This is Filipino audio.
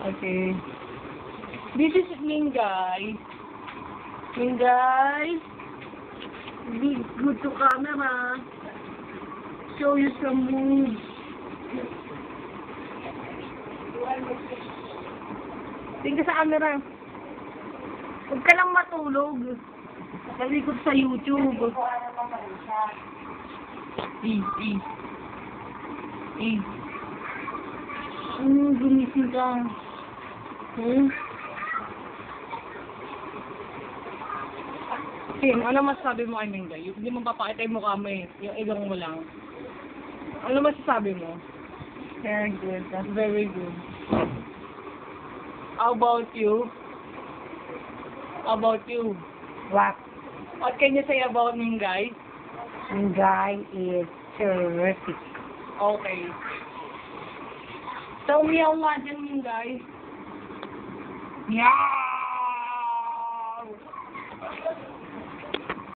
Okay. This is Mingay. Mingay. Be good to camera. Show you some moves. Tingnan sa camera. Huwag ka lang matulog. Nalikot sa YouTube. Gumising ka. Tim, ano masasabi mo kay Mingay? Hindi mo papakita yung mukha mo eh. Yung ilong mo lang. Ano masasabi mo? Very good. That's very good. How about you? How about you? What? What can you say about Mingay? Guy is terrific. Okay. So, meow nga dyan, Mingay. Meow!